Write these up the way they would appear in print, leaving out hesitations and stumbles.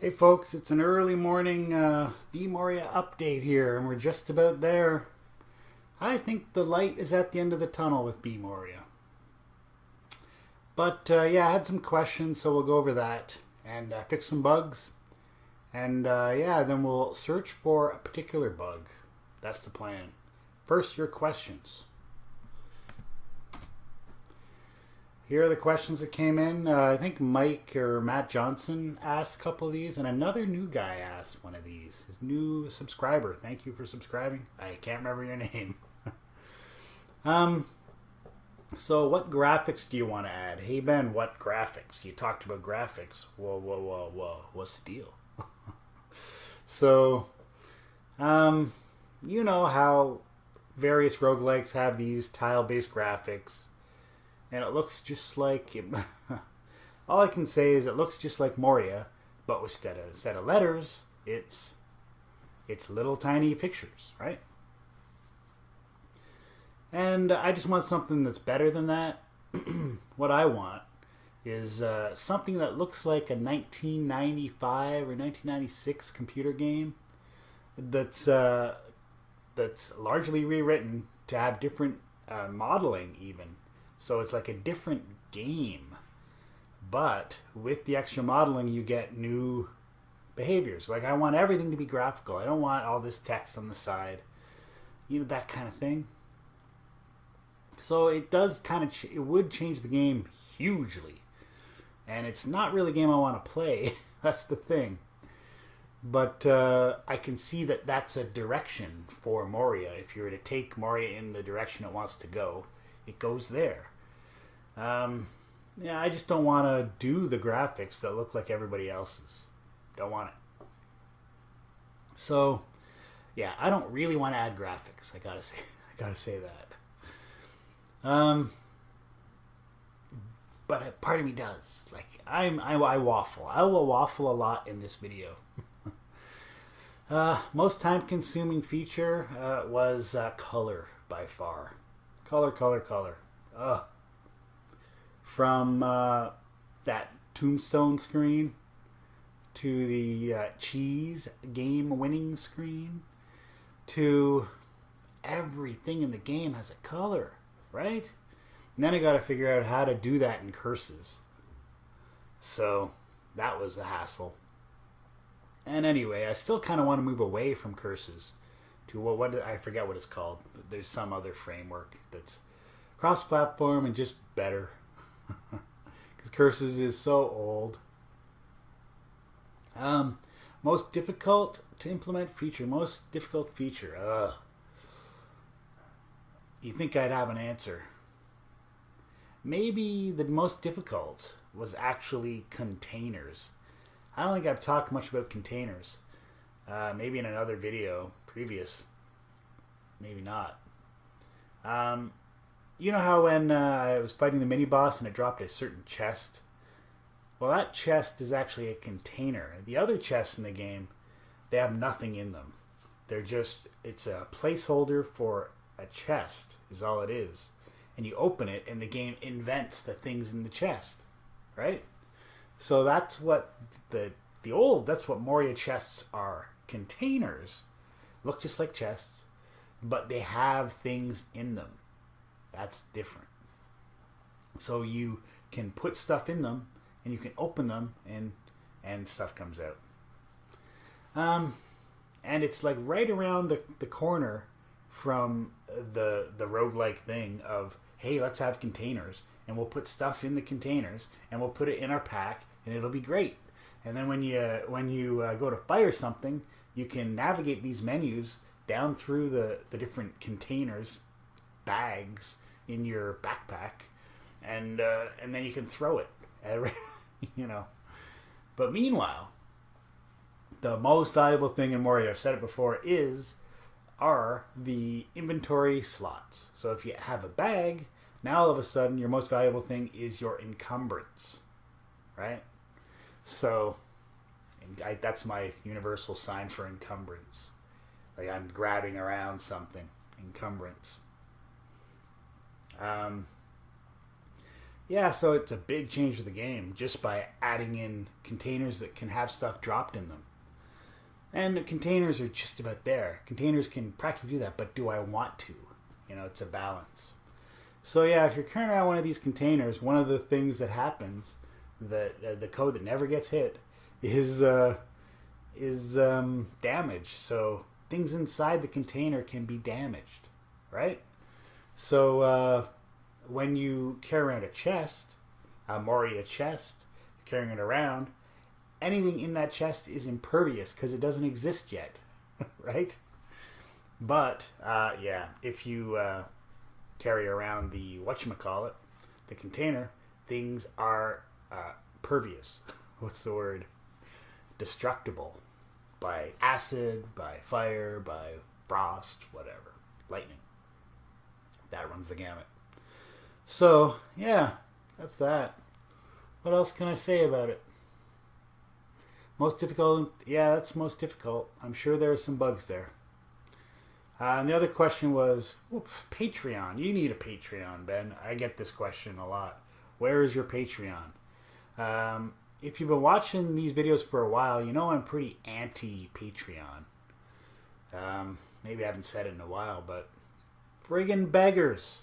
Hey folks, it's an early morning Bmoria update here, and we're just about there. I think the light is at the end of the tunnel with Bmoria. But yeah, I had some questions, so we'll go over that and fix some bugs. And yeah, then we'll search for a particular bug. That's the plan. First, your questions. Here are the questions that came in. I think Mike or Matt Johnson asked a couple of these, and another new guy asked one of these. His new subscriber. Thank you for subscribing. I can't remember your name. So what graphics do you want to add? Hey Ben, what graphics? You talked about graphics. Whoa. What's the deal? So, you know how various roguelikes have these tile-based graphics. And it looks just like... all I can say is it looks just like Moria, but instead of letters, it's little tiny pictures, right? And I just want something that's better than that. What I want is something that looks like a 1995 or 1996 computer game that's largely rewritten to have different modeling even. So it's like a different game. But with the extra modeling, you get new behaviors. Like, I want everything to be graphical. I don't want all this text on the side. You know, that kind of thing. So it does kind of... it would change the game hugely. And it's not really a game I want to play. That's the thing. But I can see that that's a direction for Moria. If you were to take Moria in the direction it wants to go, it goes there. Yeah, I just don't want to do the graphics that look like everybody else's. Don't want it. So, yeah, I don't really want to add graphics. I gotta say that. But part of me does. Like, I waffle. I will waffle a lot in this video. Most time-consuming feature was color by far. Color. Ugh. From that tombstone screen to the cheese game winning screen to everything in the game has a color, right? And then I got to figure out how to do that in curses. So that was a hassle. And anyway, I still kind of want to move away from curses to what I forget what it's called. But there's some other framework that's cross-platform and just better. Because curses is so old. Most difficult to implement feature. Most difficult feature. Ugh. You'd think I'd have an answer. Maybe the most difficult was actually containers. I don't think I've talked much about containers. Maybe in another video previous. Maybe not. You know how when I was fighting the mini-boss and it dropped a certain chest? Well, that chest is actually a container. The other chests in the game, they have nothing in them. They're just, it's a placeholder for a chest, is all it is. And you open it and the game invents the things in the chest, right? So that's what that's what Moria chests are. Containers. Look just like chests, but they have things in them. That's different. So you can put stuff in them, and you can open them, and stuff comes out. And it's like right around the corner from the roguelike thing of, hey, let's have containers, and we'll put stuff in the containers, and we'll put it in our pack, and it'll be great. And then when you go to fire something, you can navigate these menus down through the different containers, bags in your backpack, and then you can throw it, you know. But meanwhile, the most valuable thing in Moria, I've said it before, are the inventory slots. So if you have a bag, now all of a sudden your most valuable thing is your encumbrance, right? So that's my universal sign for encumbrance. Like I'm grabbing around something, encumbrance. Yeah, so it's a big change to the game just by adding in containers that can have stuff dropped in them. And the containers are just about there. Containers can practically do that, but do I want to? You know, it's a balance. So yeah, if you're carrying around one of these containers, one of the things that happens, that the code that never gets hit, is damage. So things inside the container can be damaged, right? So when you carry around a chest, a Moria chest, you're carrying it around, anything in that chest is impervious because it doesn't exist yet, right? But yeah, if you carry around the whatchamacallit, the container, things are pervious. What's the word? Destructible by acid, by fire, by frost, whatever, lightning. That runs the gamut. So yeah, that's that. What else can I say about it? Most difficult? Yeah, that's most difficult. I'm sure there are some bugs there. And the other question was, Patreon. You need a Patreon, Ben. I get this question a lot. Where is your Patreon? If you've been watching these videos for a while, you know I'm pretty anti-Patreon. Maybe I haven't said it in a while, but friggin' beggars.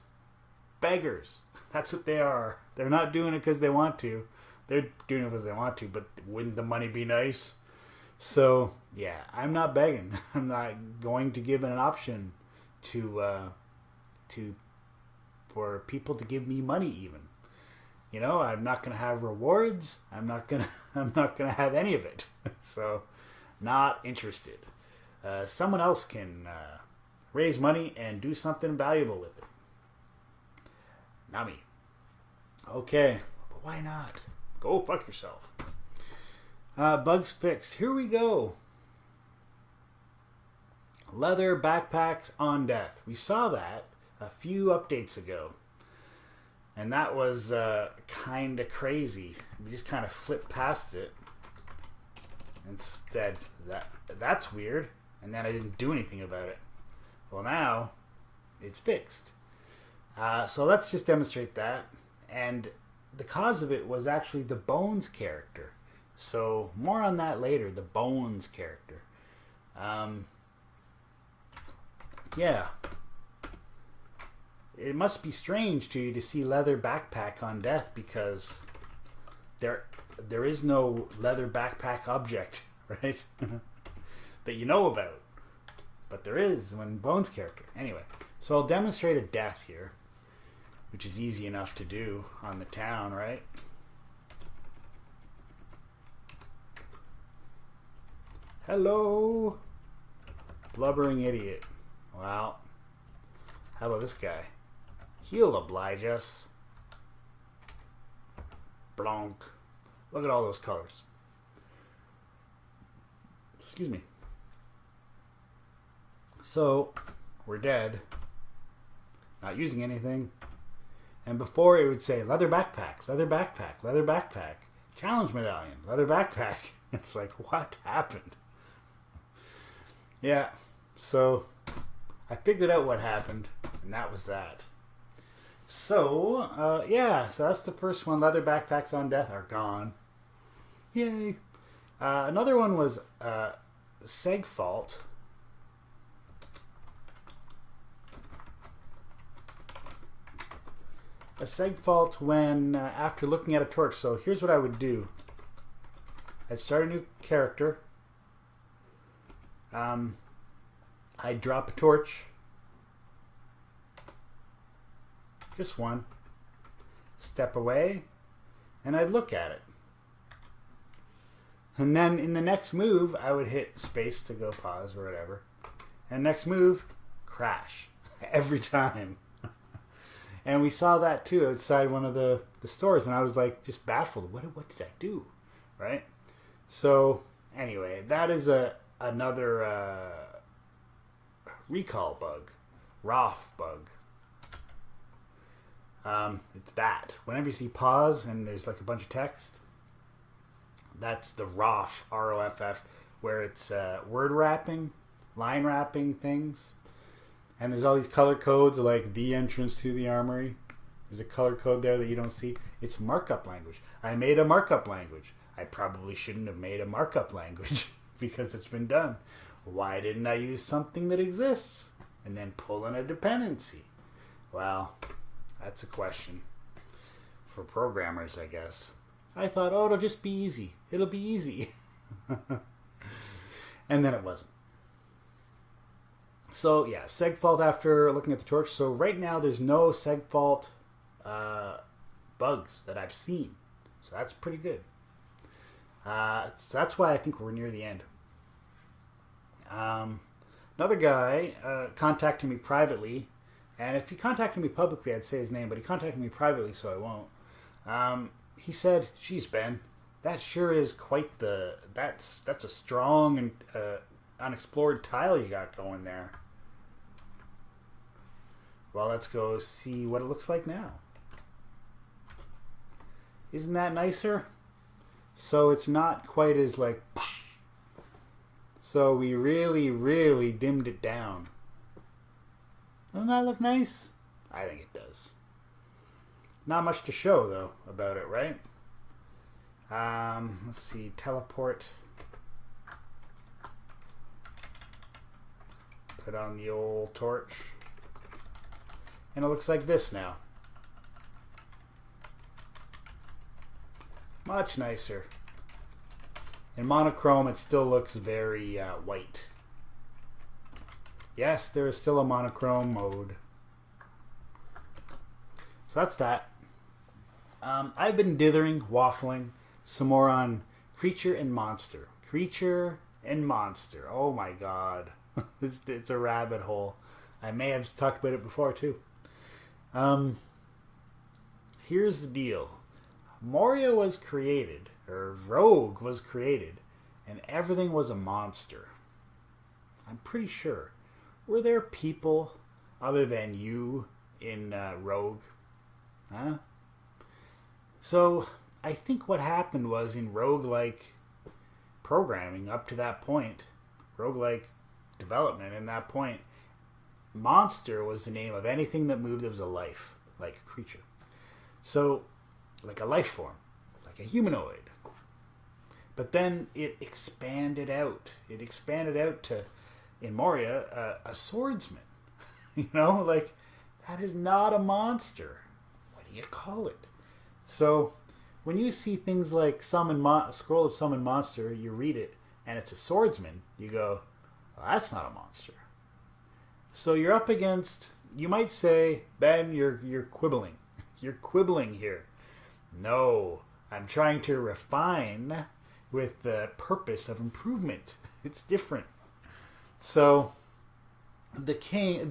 Beggars. That's what they are. They're not doing it because they want to. They're doing it because they want to, but wouldn't the money be nice? So, yeah, I'm not begging. I'm not going to give an option for people to give me money even. You know, I'm not going to have rewards. I'm not going to have any of it. So, not interested. Someone else can raise money and do something valuable with it. Not me. Okay, but why not? Go fuck yourself. Bugs fixed. Here we go. Leather backpacks on death. We saw that a few updates ago. And that was kind of crazy. We just kind of flipped past it. Instead, that's weird. And then I didn't do anything about it. Well, now it's fixed. So let's just demonstrate that. And the cause of it was actually the Bones character. So more on that later, the Bones character. Yeah. It must be strange to you to see leather backpack on death because there is no leather backpack object, right? that you know about. But there is when Bones character. Anyway, so I'll demonstrate a death here, which is easy enough to do on the town, right? Hello, blubbering idiot. Well, how about this guy? He'll oblige us. Blanc. Look at all those colors. Excuse me. So, we're dead. Not using anything. And before it would say leather backpack, leather backpack, leather backpack, challenge medallion, leather backpack. It's like, what happened? Yeah, so I figured out what happened, and that was that. So, yeah, so that's the first one. Leather backpacks on death are gone. Yay. Another one was seg fault. A seg fault when, after looking at a torch. So here's what I would do. I'd start a new character. I'd drop a torch. Just one. Step away. And I'd look at it. And then in the next move, I would hit space to go pause or whatever. And next move, crash. Every time. And we saw that too outside one of the stores. And I was like just baffled. What did I do? Right? So anyway, that is another recall bug. ROF bug. It's that. Whenever you see pause and there's like a bunch of text, that's the ROF, R-O-F-F, where it's word wrapping, line wrapping things. And there's all these color codes like the entrance to the armory. There's a color code there that you don't see. It's markup language. I made a markup language. I probably shouldn't have made a markup language because it's been done. Why didn't I use something that exists and then pull in a dependency? Well, that's a question for programmers, I guess. I thought, oh, it'll just be easy. It'll be easy. And then it wasn't. So, yeah, segfault after looking at the torch. So right now there's no segfault bugs that I've seen. So that's pretty good. So that's why I think we're near the end. Another guy contacted me privately. And if he contacted me publicly, I'd say his name. But he contacted me privately, so I won't. He said, geez, Ben, that sure is quite the... That's a strong and unexplored tile you got going there. Well, let's go see what it looks like now. Isn't that nicer? So it's not quite as like... So we really, really dimmed it down. Doesn't that look nice? I think it does. Not much to show, though, about it, right? Let's see. Teleport. Put on the old torch. And it looks like this now. Much nicer. In monochrome, it still looks very white. Yes, there is still a monochrome mode. So that's that. I've been dithering, waffling some more on creature and monster. Creature and monster. Oh my god. It's a rabbit hole. I may have talked about it before too. Here's the deal. Moria was created, or Rogue was created, and everything was a monster. I'm pretty sure. Were there people other than you in Rogue? Huh? So, I think what happened was in roguelike programming up to that point, roguelike development in that point, monster was the name of anything that moved that was a life, like a creature. So, like a life form, like a humanoid. But then it expanded out. It expanded out to, in Moria, a swordsman. You know, like, that is not a monster. What do you call it? So, when you see things like Scroll of Summon Monster, you read it, and it's a swordsman, you go, well, that's not a monster. So you're up against, you might say, Ben, you're quibbling. You're quibbling here. No, I'm trying to refine with the purpose of improvement. It's different. So, the key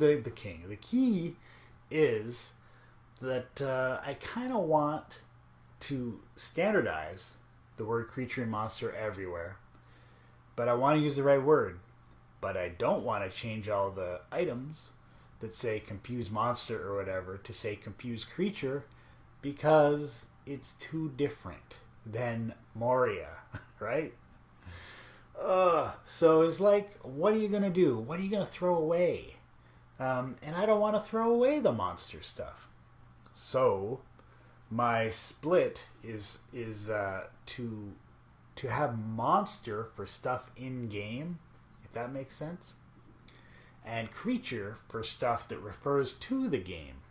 is that I kind of want to standardize the word creature and monster everywhere. But I want to use the right word. But I don't want to change all the items that say confuse monster or whatever to say confuse creature because it's too different than Moria, right? So it's like, what are you going to do? What are you going to throw away? And I don't want to throw away the monster stuff. So my split is to have monster for stuff in game, if that makes sense, and creature for stuff that refers to the game,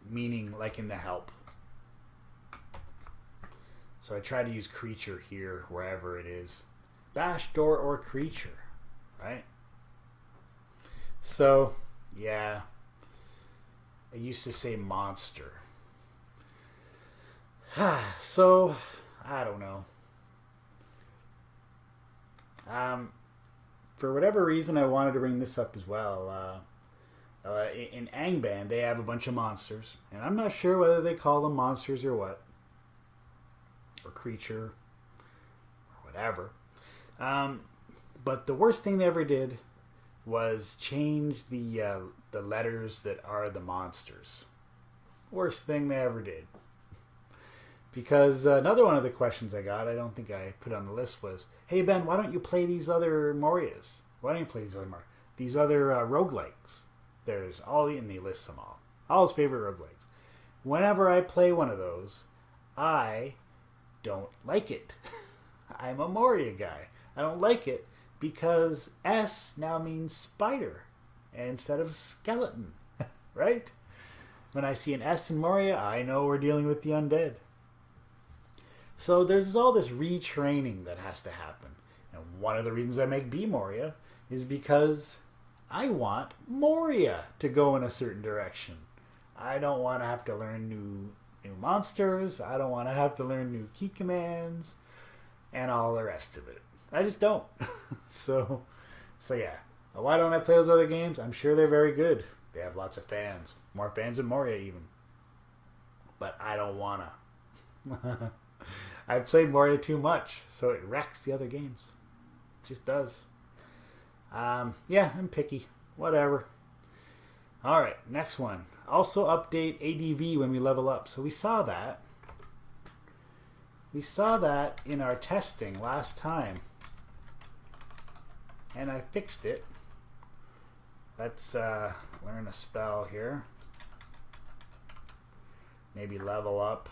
meaning like in the help. So I try to use creature here wherever it is. Bash door or creature, right? So, yeah. I used to say monster. So, I don't know. For whatever reason, I wanted to bring this up as well. In Angband, they have a bunch of monsters. And I'm not sure whether they call them monsters or what. Or creature. Or whatever. But the worst thing they ever did was change the letters that are the monsters. Worst thing they ever did. Because another one of the questions I got, I don't think I put on the list, was, hey Ben, why don't you play these other Morias? Why don't you play these other roguelikes? There's all, and they list them all. All his favorite roguelikes. whenever I play one of those, I don't like it. I'm a Moria guy. I don't like it because S now means spider instead of skeleton, right? When I see an S in Moria, I know we're dealing with the undead. So there's all this retraining that has to happen. And one of the reasons I make Bmoria is because I want Moria to go in a certain direction. I don't want to have to learn new monsters. I don't want to have to learn new key commands and all the rest of it. I just don't. So yeah. Why don't I play those other games? I'm sure they're very good. They have lots of fans. More fans than Moria even. But I don't wanna. I've played Moria too much, so it wrecks the other games. It just does. Yeah, I'm picky. Whatever. Alright, next one. Also update ADV when we level up. So we saw that. We saw that in our testing last time. And I fixed it. Let's learn a spell here. Maybe level up.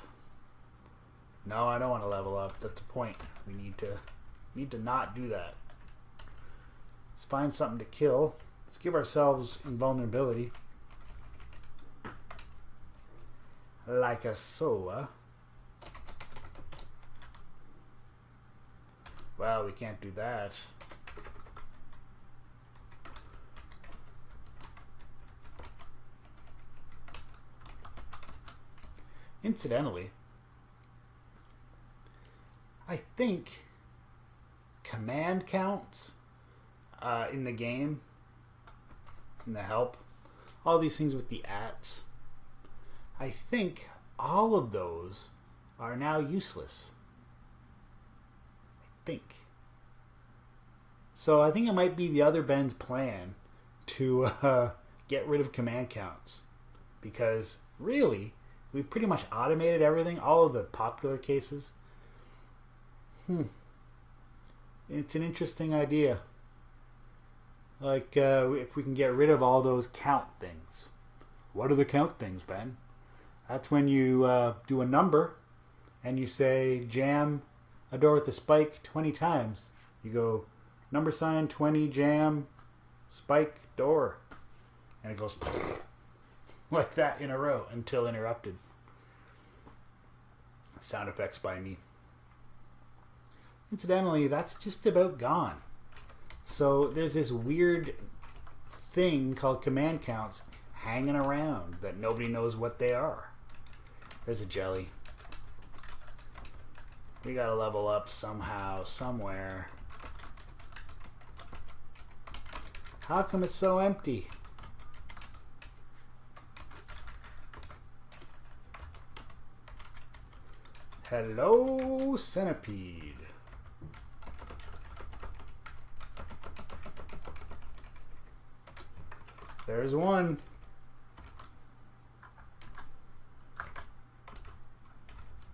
No, I don't want to level up. That's the point. We need to not do that. Let's find something to kill. Let's give ourselves invulnerability. Like a Soa. Well, we can't do that. Incidentally, I think command counts in the game, in the help, all these things with the ats, I think all of those are now useless. I think. So I think it might be the other Ben's plan to get rid of command counts. Because really, we pretty much automated everything, all of the popular cases. It's an interesting idea. Like, if we can get rid of all those count things. What are the count things, Ben? That's when you do a number and you say jam a door with a spike 20 times. You go number sign 20 jam spike door. And it goes like that in a row until interrupted. Sound effects by me. Incidentally, that's just about gone. So there's this weird thing called command counts hanging around that nobody knows what they are. There's a jelly. We gotta level up somehow, somewhere. How come it's so empty? Hello, centipede. There's one.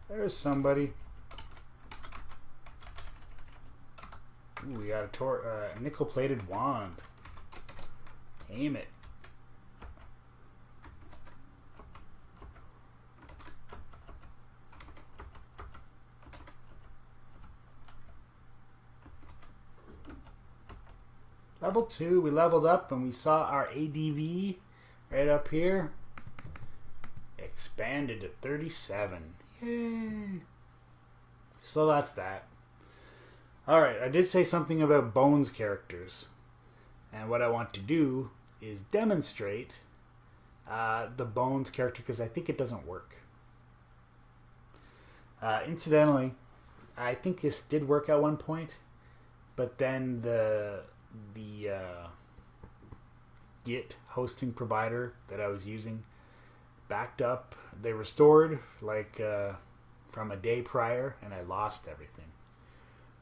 There's somebody. Ooh, we got a nickel-plated wand. Aim it. Level 2, we leveled up and we saw our ADV right up here. Expanded to 37. Yay! So that's that. Alright, I did say something about Bones characters. And what I want to do is demonstrate the Bones character because I think it doesn't work. Incidentally, I think this did work at one point, but then the Git hosting provider that I was using backed up. They restored like from a day prior, and I lost everything.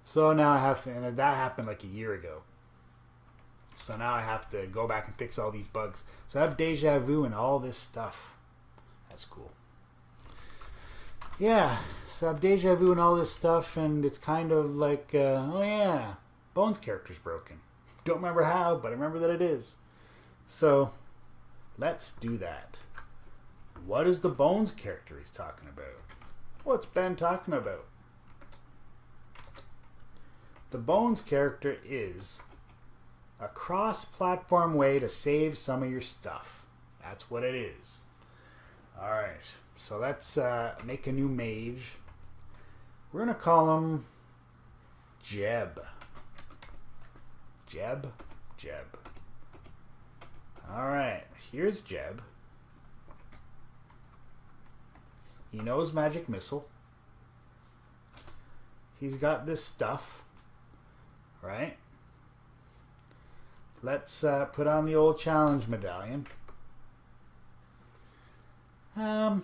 So now I have, and that happened like a year ago. So now I have to go back and fix all these bugs. So I have deja vu and all this stuff. That's cool. Yeah, so I have deja vu and all this stuff, and it's kind of like, oh yeah, Bones character's broken. Don't remember how, but I remember that it is. So let's do that. What is the Bones character he's talking about? What's Ben talking about? The Bones character is a cross-platform way to save some of your stuff. That's what it is. Alright, so let's make a new mage. We're going to call him Jeb. Jeb? Jeb. Alright, here's Jeb. He knows Magic Missile. He's got this stuff. Right? Let's put on the old challenge medallion. And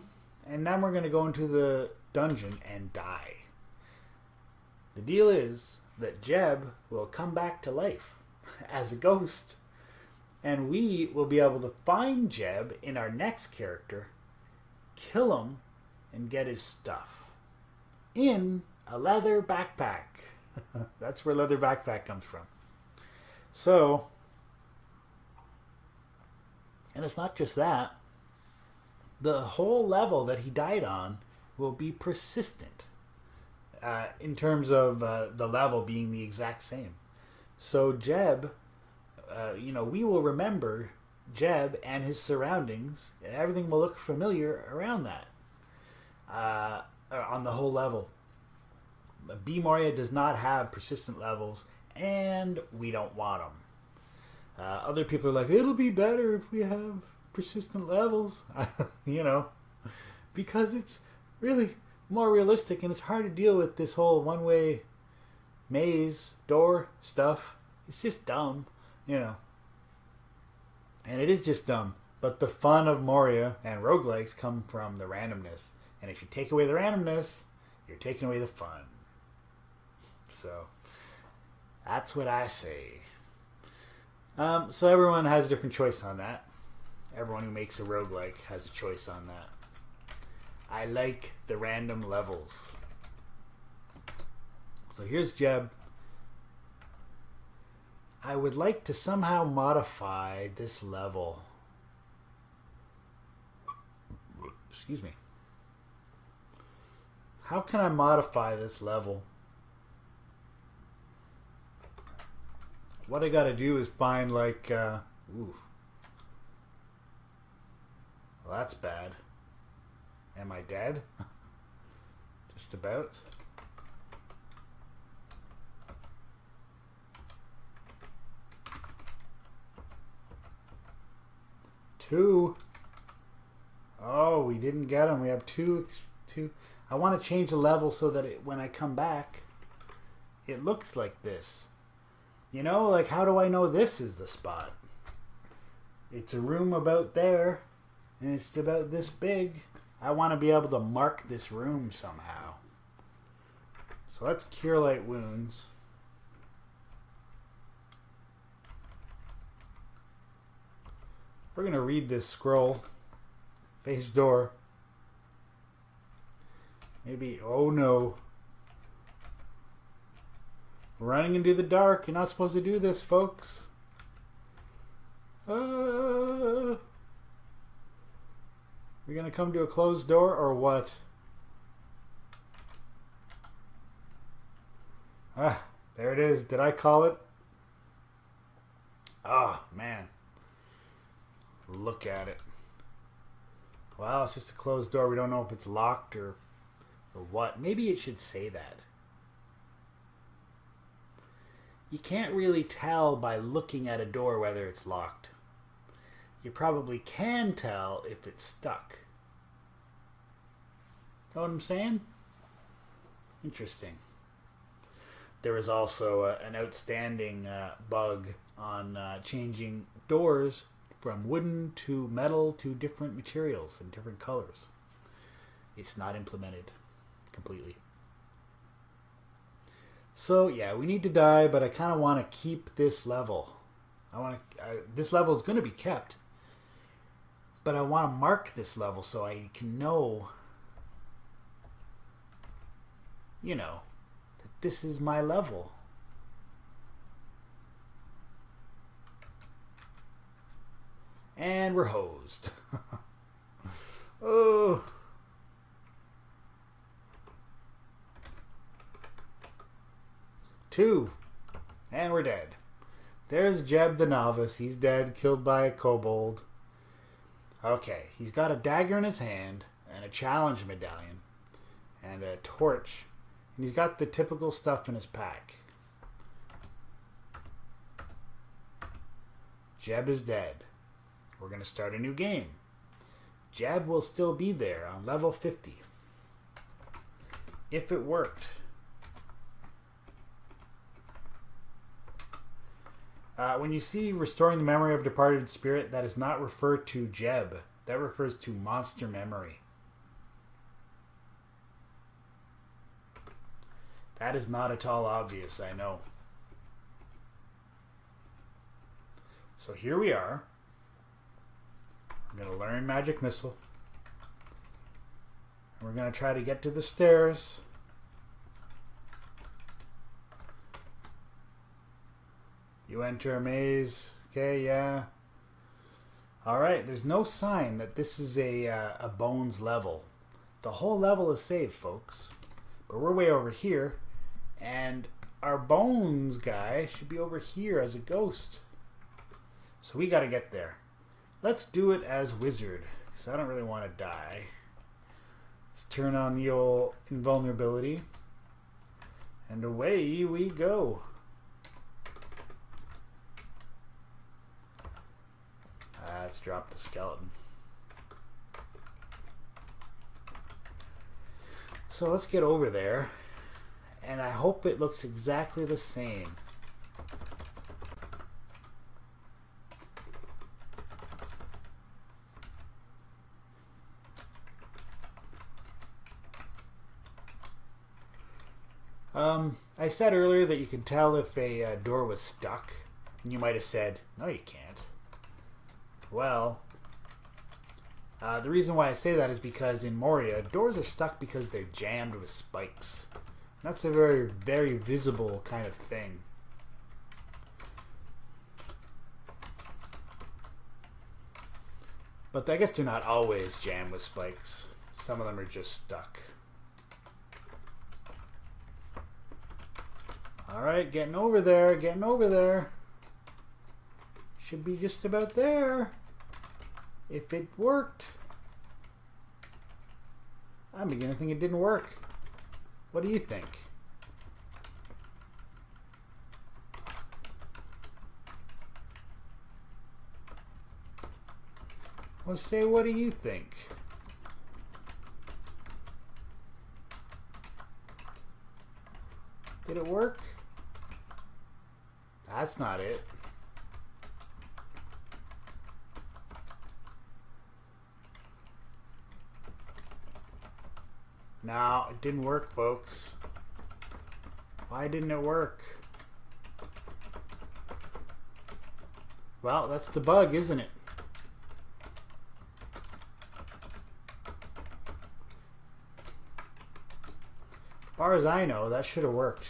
now we're going to go into the dungeon and die. The deal is that Jeb will come back to life as a ghost. And we will be able to find Jeb in our next character, kill him, and get his stuff. In a leather backpack. That's where leather backpack comes from. So, and it's not just that. The whole level that he died on will be persistent in terms of the level being the exact same. So Jeb, we will remember Jeb and his surroundings. Everything will look familiar around that on the whole level. Bmoria does not have persistent levels, and we don't want them. Other people are like, it'll be better if we have persistent levels, because it's really more realistic, and it's hard to deal with this whole one-way maze, door stuff. It's just dumb, And it is just dumb. But the fun of Moria and roguelikes come from the randomness. And if you take away the randomness, you're taking away the fun. So, that's what I say. So everyone has a different choice on that. Everyone who makes a roguelike has a choice on that. I like the random levels. So here's Jeb. I would like to somehow modify this level. Excuse me. How can I modify this level? What I gotta do is find well, that's bad. Am I dead? Just about. Two. Oh, we didn't get him. We have two. I want to change the level so that when I come back, it looks like this. How do I know this is the spot? It's a room about there, and it's about this big. I want to be able to mark this room somehow. So let's cure light wounds. We're going to read this scroll. Face door. Maybe, oh no. Running into the dark. You're not supposed to do this, folks. We're going to come to a closed door or what? Ah, there it is. Did I call it? Oh, man. Look at it. Well, it's just a closed door. We don't know if it's locked or what. Maybe it should say that. You can't really tell by looking at a door whether it's locked. You probably can tell if it's stuck. Know what I'm saying? Interesting. There is also an outstanding bug on changing doors from wooden to metal to different materials and different colors. It's not implemented completely. So yeah, we need to die, but I kind of want to keep this level. This level is going to be kept, but I want to mark this level so I can know, that this is my level. And we're hosed. Oh. Two. And we're dead. There's Jeb the Novice. He's dead, killed by a kobold. Okay, he's got a dagger in his hand and a challenge medallion and a torch. And he's got the typical stuff in his pack. Jeb is dead. We're going to start a new game. Jeb will still be there on level 50. If it worked. When you see restoring the memory of departed spirit, that is not referred to Jeb. That refers to monster memory. That is not at all obvious, I know. So here we are. I'm going to learn Magic Missile. And we're going to try to get to the stairs. You enter a maze. Okay, yeah. Alright, there's no sign that this is a bones level. The whole level is saved, folks. But we're way over here. And our bones guy should be over here as a ghost. So we got to get there. Let's do it as wizard, because I don't really want to die. Let's turn on the old invulnerability. And away we go. Let's drop the skeleton. So let's get over there. And I hope it looks exactly the same. I said earlier that you could tell if a door was stuck. And you might have said, no you can't. Well, the reason why I say that is because in Moria, doors are stuck because they're jammed with spikes. That's a very, very visible kind of thing. But I guess they're not always jammed with spikes. Some of them are just stuck. Alright, getting over there, getting over there. Should be just about there. If it worked. I'm beginning to think it didn't work. What do you think? Well, say, what do you think? Did it work? That's not it. No, it didn't work, folks. Why didn't it work? Well, that's the bug, isn't it? As far as I know, that should have worked.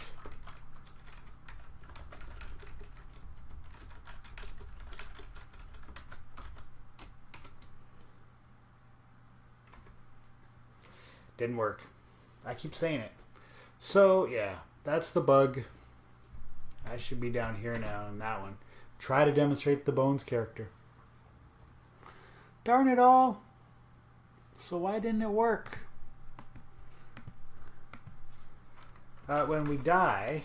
Didn't work. I keep saying it. So, yeah, that's the bug. I should be down here now in that one. Try to demonstrate the bones character. Darn it all. So why didn't it work? When we die,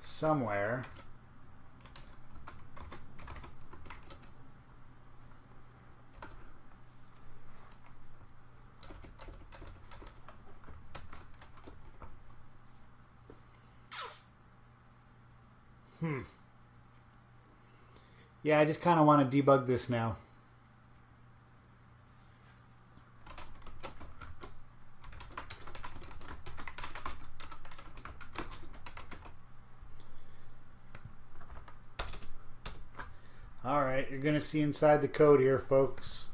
somewhere, yeah, I just kind of want to debug this now. Alright, you're going to see inside the code here, folks.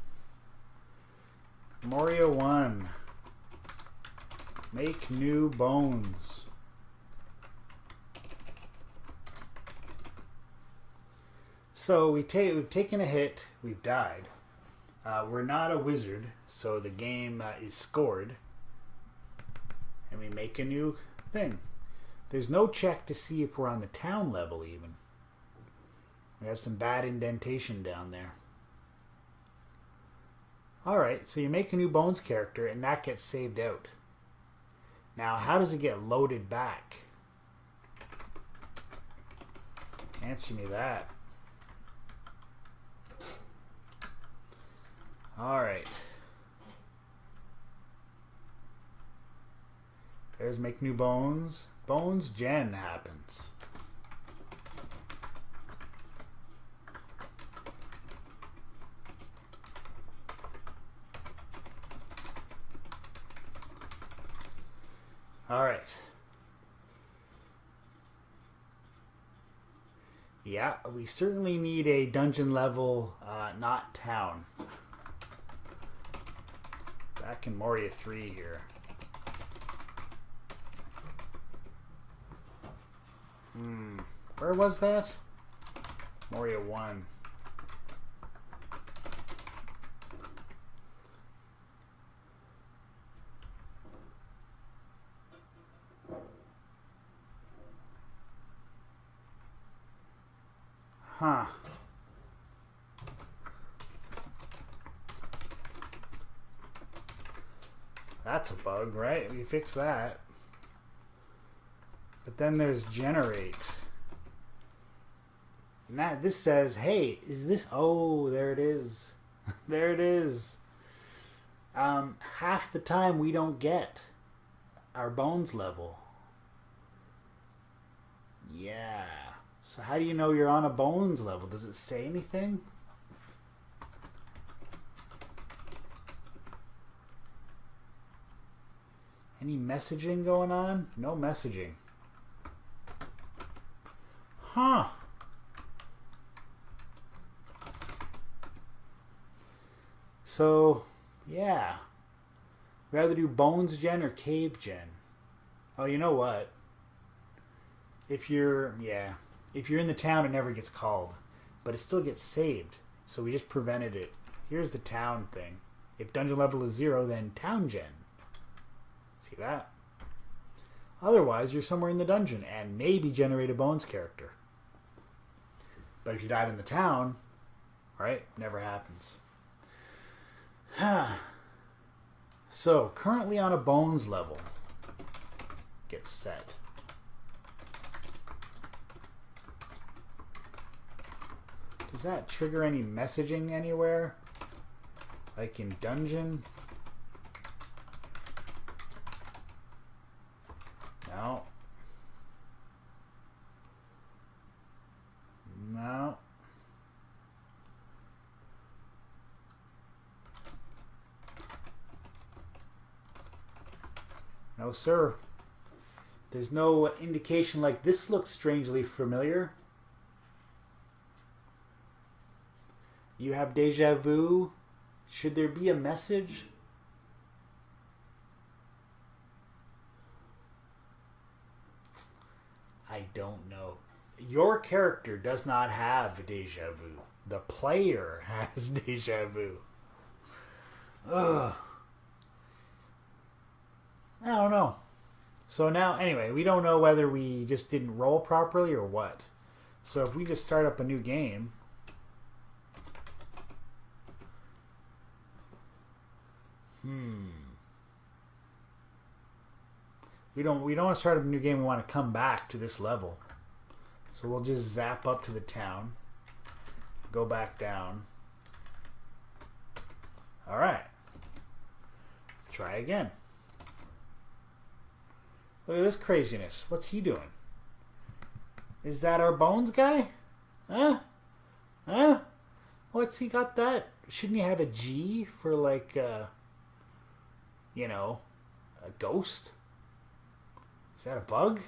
Moria 1. Make new bones. So we've taken a hit. We've died. We're not a wizard, so the game is scored. And we make a new thing. There's no check to see if we're on the town level even. We have some bad indentation down there. Alright, so you make a new Bones character and that gets saved out. Now, how does it get loaded back? Answer me that. Alright. There's make new bones. Bones gen happens. Alright. Yeah, we certainly need a dungeon level, not town. Back in Moria 3 here. Where was that? Moria 1. Huh. That's a bug, right? We fixed that. But then there's generate. Now this says, hey, is this... Oh, there it is. There it is. Half the time we don't get our bones level. Yeah. So how do you know you're on a bones level? Does it say anything? Any messaging going on? No messaging. Huh. So, yeah. Rather do bones gen or cave gen? Oh, you know what? If you're in the town, it never gets called. But it still gets saved. So we just prevented it. Here's the town thing. If dungeon level is 0, then town gen. See that? Otherwise, you're somewhere in the dungeon and maybe generate a bones character. But if you died in the town, right, never happens. So, currently on a bones level. Gets set. Does that trigger any messaging anywhere? Like in dungeon? No. No. No, sir. There's no indication like this looks strangely familiar. You have deja vu. Should there be a message? I don't know. Your character does not have deja vu. The player has deja vu. Ugh. I don't know. So now, anyway, we don't know whether we just didn't roll properly or what. So if we just start up a new game... We don't want to start up a new game. We want to come back to this level. So we'll just zap up to the town. Go back down. Alright. Let's try again. Look at this craziness. What's he doing? Is that our bones guy? Huh? Huh? What's he got that? Shouldn't he have a G for like, you know, a ghost? Is that a bug?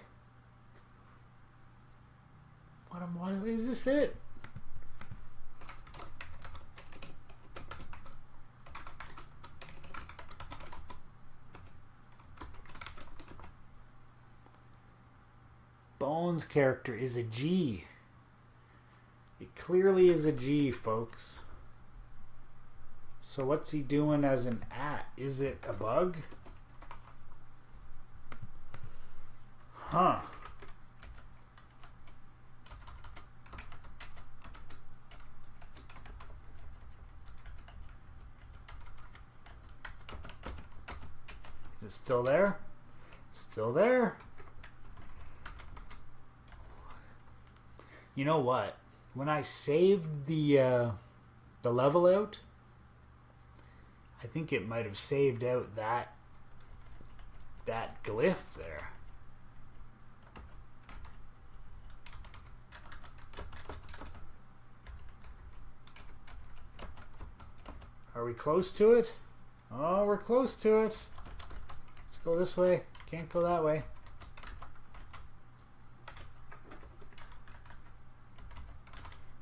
What is this it? Bones character is a G. It clearly is a G, folks. So what's he doing as an at? Is it a bug? Huh. Is it still there? Still there. You know what? When I saved the level out, I think it might have saved out that glyph there. Are we close to it? Oh, we're close to it. Let's go this way. Can't go that way.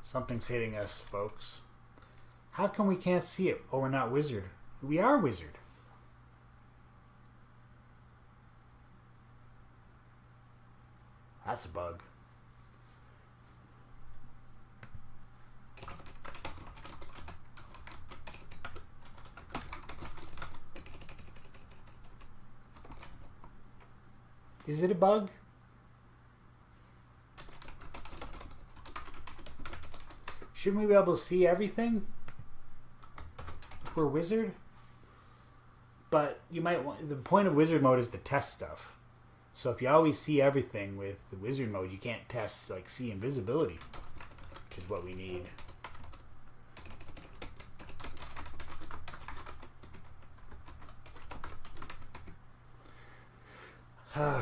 Something's hitting us, folks. How come we can't see it? Oh, we're not wizard. We are wizard. That's a bug. Is it a bug? Shouldn't we be able to see everything if we're wizard? But you might want, the point of wizard mode is to test stuff. So if you always see everything with the wizard mode, you can't test like see invisibility, which is what we need.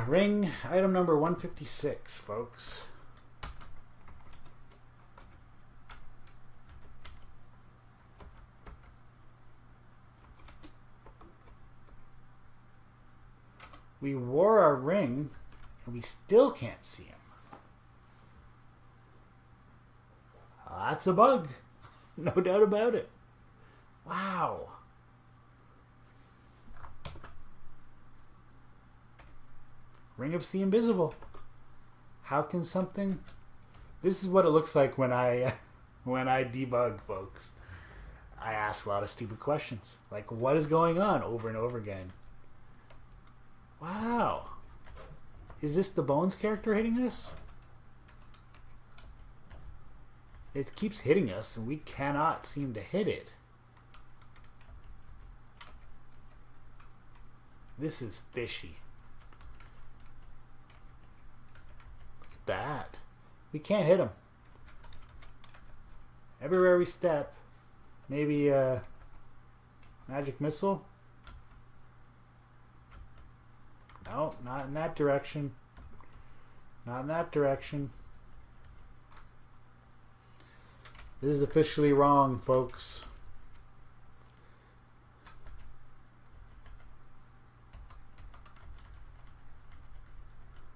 Ring item number 156, folks. We wore our ring and we still can't see him. That's a bug. No doubt about it. Wow. Ring of See Invisible. How can something... This is what it looks like when I debug, folks. I ask a lot of stupid questions. Like, what is going on over and over again? Wow. Is this the Bones character hitting us? It keeps hitting us and we cannot seem to hit it. This is fishy. Look at that. We can't hit him. Everywhere we step. Maybe magic missile? No, not in that direction. Not in that direction. This is officially wrong, folks.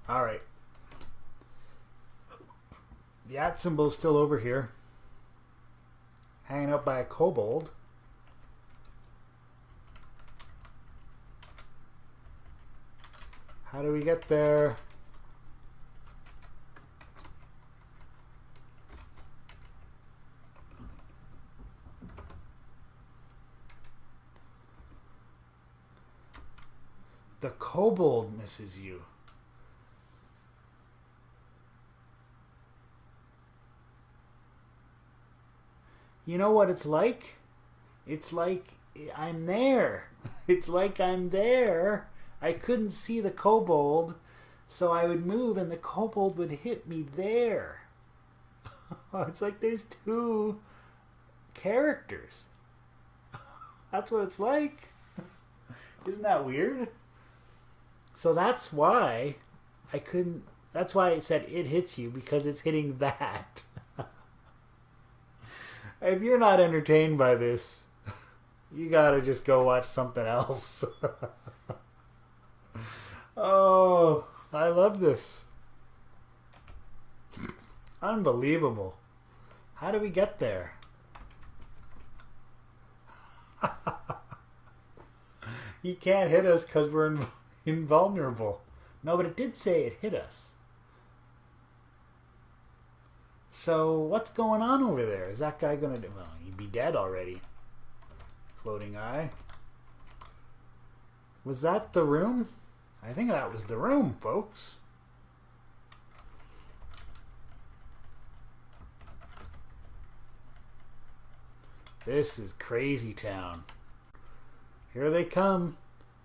Alright. The @ symbol is still over here. Hanging out by a kobold. How do we get there? The kobold misses you. You know what it's like? It's like I'm there. It's like I'm there. I couldn't see the kobold, so I would move and the kobold would hit me there. It's like there's two characters. That's what it's like. Isn't that weird? So that's why I couldn't... That's why it said it hits you, because it's hitting that. If you're not entertained by this, you gotta just go watch something else. Oh, I love this. Unbelievable. How do we get there? He can't hit us because we're invulnerable. No, but it did say it hit us. So what's going on over there? Is that guy gonna do? Well, he'd be dead already. Floating eye. Was that the room? I think that was the room, folks. This is crazy town. Here they come.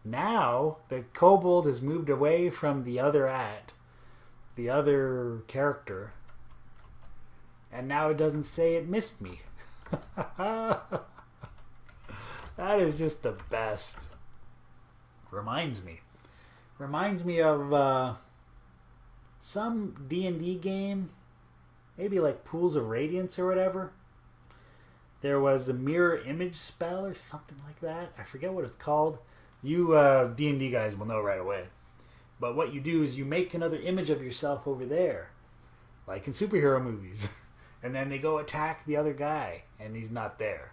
Now the kobold has moved away from the other character. And now it doesn't say it missed me. That is just the best. Reminds me of some D&D game, maybe like Pools of Radiance or whatever. There was a mirror image spell or something like that. I forget what it's called. You D&D guys will know right away. But what you do is you make another image of yourself over there, like in superhero movies. And then they go attack the other guy, and he's not there.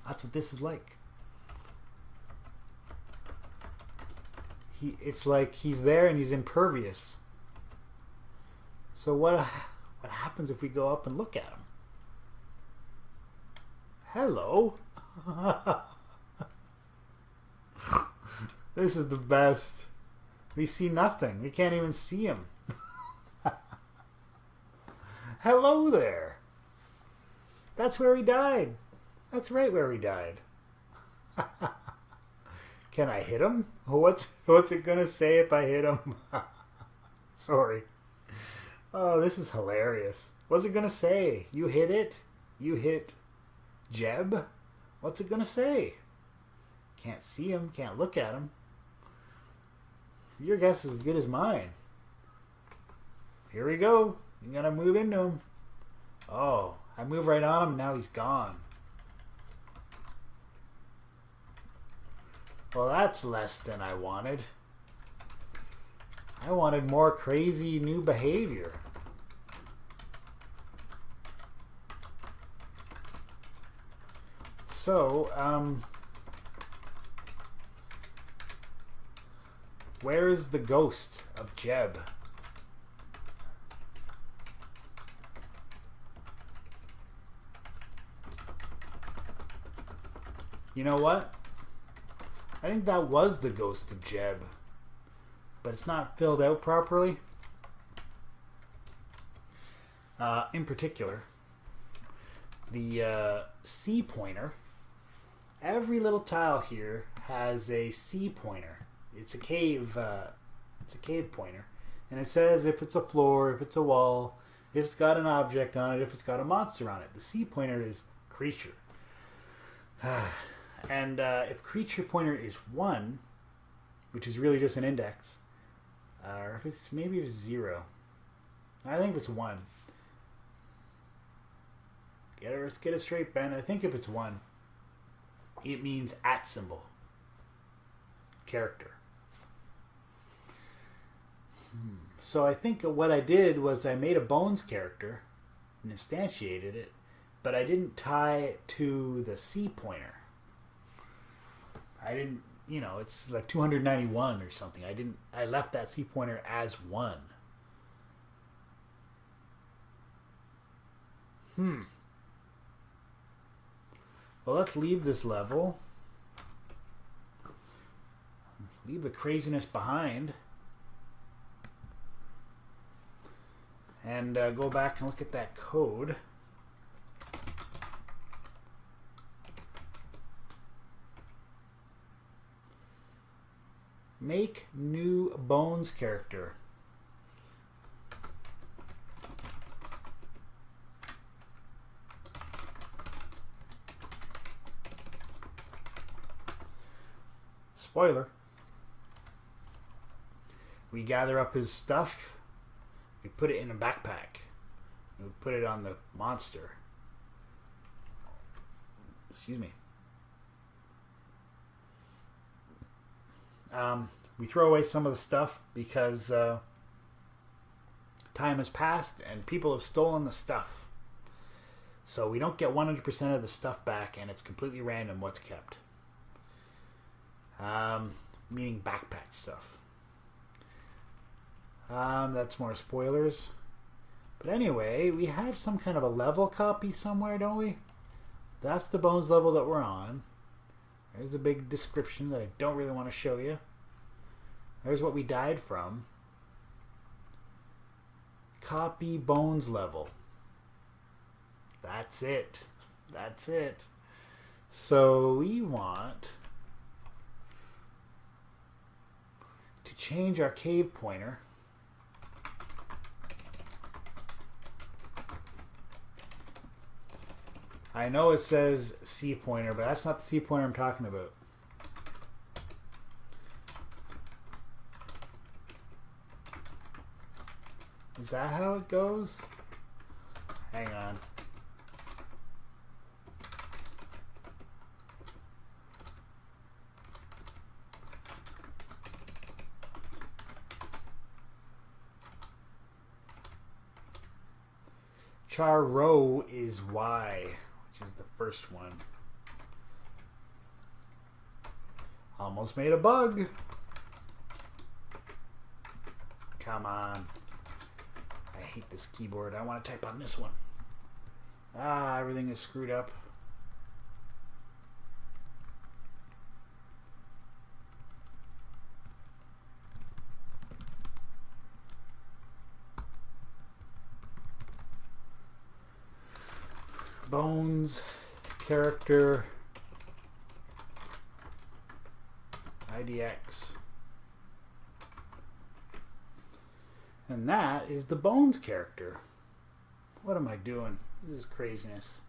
That's what this is like. It's like he's there and he's impervious. So what happens if we go up and look at him? Hello. This is the best. We see nothing. We can't even see him. Hello there. That's where he died. That's right where he died. Can I hit him? What's it gonna say if I hit him? Sorry. Oh, this is hilarious. What's it gonna say? You hit it? You hit Jeb? What's it gonna say? Can't see him, can't look at him. Your guess is as good as mine. Here we go. You gotta move into him. Oh, I move right on him and now he's gone. Well, that's less than I wanted. I wanted more crazy new behavior. So, where is the ghost of Jeb? You know what? I think that was the ghost of Jeb, but it's not filled out properly. In particular, the C pointer. Every little tile here has a C pointer. It's a cave. It's a cave pointer, and it says if it's a floor, if it's a wall, if it's got an object on it, if it's got a monster on it. The C pointer is creature. And if creature pointer is 1, which is really just an index, or if it's maybe it's 0, I think if it's 1. Get it straight, Ben. I think if it's 1, it means @ symbol. Character. So I think what I did was I made a bones character and instantiated it, but I didn't tie it to the C pointer. I didn't, it's like 291 or something. I left that C pointer as 1. Well, let's leave this level. Leave the craziness behind. And go back and look at that code. Make new bones character. Spoiler. We gather up his stuff. We put it in a backpack. We put it on the monster. Excuse me. We throw away some of the stuff because time has passed and people have stolen the stuff. So we don't get 100% of the stuff back, and it's completely random what's kept. Meaning backpack stuff. That's more spoilers. But anyway, we have some kind of a level copy somewhere, don't we? That's the bones level that we're on. There's a big description that I don't really want to show you. There's what we died from. Copy bones level. That's it. That's it. So we want to change our cave pointer. I know it says C pointer, but that's not the C pointer I'm talking about. Is that how it goes? Hang on. Char row is Y, which is the first one. Almost made a bug. Come on. I hate this keyboard. I want to type on this one. Ah, everything is screwed up. Bones, character, IDX. And that is the bones character. What am I doing? This is craziness.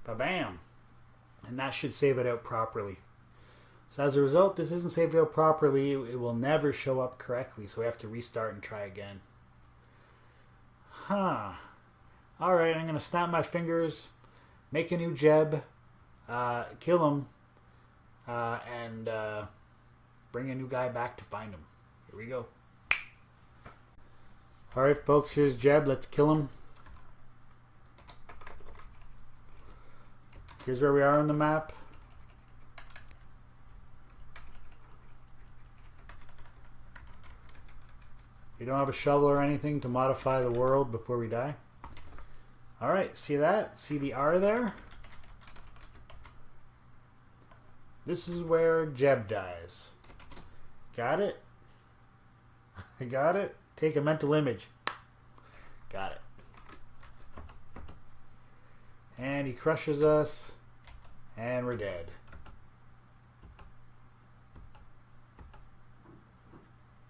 Ba-bam. And that should save it out properly. So as a result, this isn't saved out properly. It will never show up correctly. So we have to restart and try again. Huh. Alright, I'm going to snap my fingers, make a new Jeb, kill him, and bring a new guy back to find him. Here we go. Alright folks, here's Jeb. Let's kill him. Here's where we are on the map. We don't have a shovel or anything to modify the world before we die. Alright, see that? See the R there? This is where Jeb dies. Got it? I got it? Take a mental image. Got it. And he crushes us. And we're dead.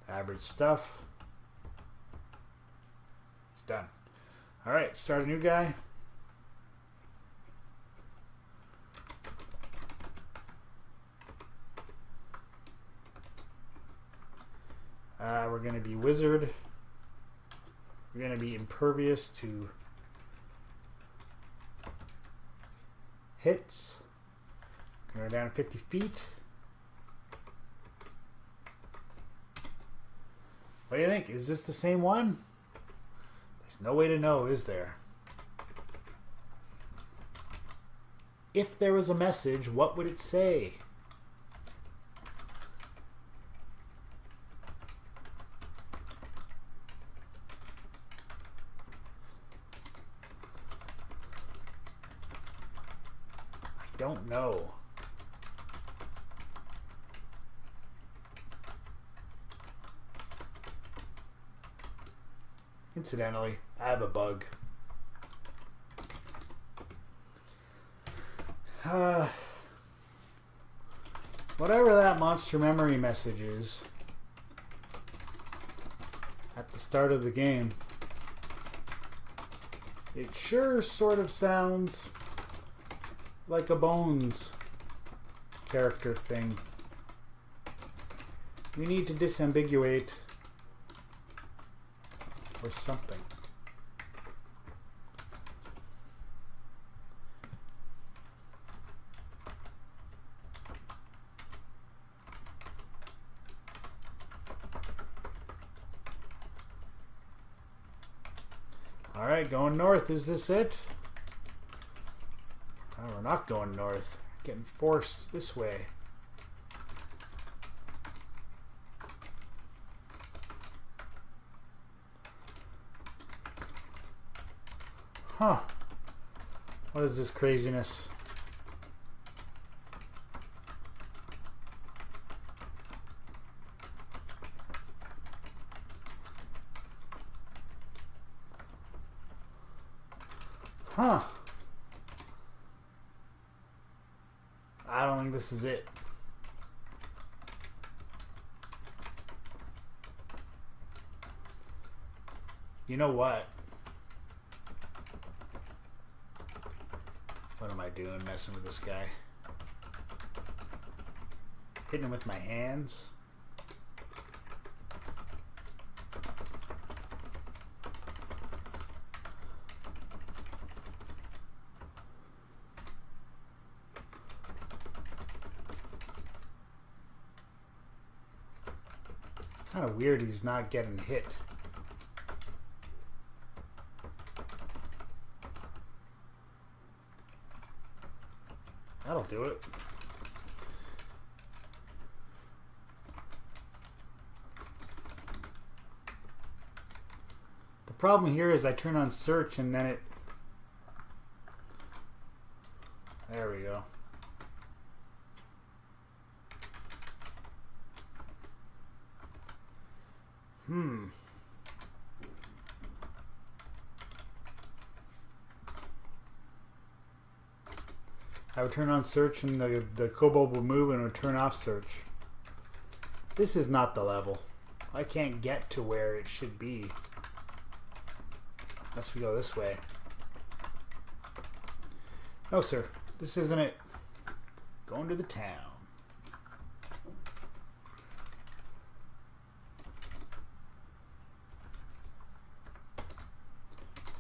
Average stuff. It's done. Alright, start a new guy. We're going to be wizard. We're going to be impervious to hits. Going down 50 feet. What do you think? Is this the same one? There's no way to know, is there? If there was a message, what would it say? I don't know. Incidentally, I have a bug. Whatever that monster memory message is at the start of the game, it sure sort of sounds like a Bones character thing. We need to disambiguate or something. Alright, going north. Is this it? Oh, we're not going north. Getting forced this way. Huh. What is this craziness? Huh. I don't think this is it. You know what? What am I doing messing with this guy? Hitting him with my hands? It's kind of weird he's not getting hit. That'll do it. The problem here is I turn on search and then it... There we go. I would turn on search and the kobold would move and it would turn off search. This is not the level. I can't get to where it should be. Unless we go this way. No sir, this isn't it. Going to the town.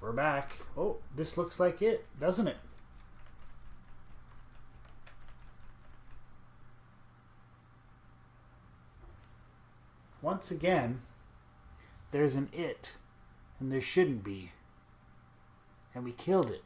We're back. Oh, this looks like it, doesn't it? Once again, there's an it, and there shouldn't be. And we killed it.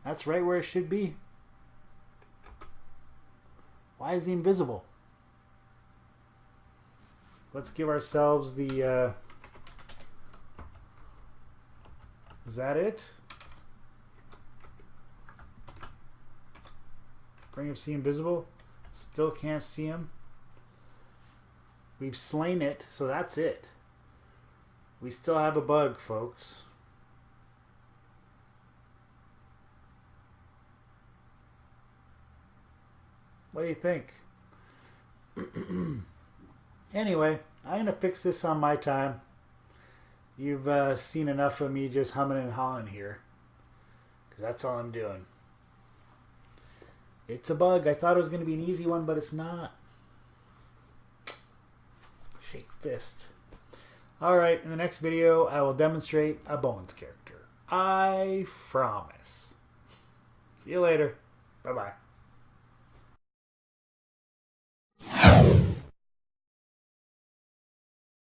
That's right where it should be. Why is he invisible? Let's give ourselves the, is that it? Bring him, see invisible. Still can't see him. We've slain it, so that's it. We still have a bug, folks. What do you think? Anyway, I'm going to fix this on my time. You've seen enough of me just humming and hawing here. Because that's all I'm doing. It's a bug. I thought it was going to be an easy one, but it's not. Shake fist. Alright, in the next video, I will demonstrate a Bones character. I promise. See you later. Bye-bye.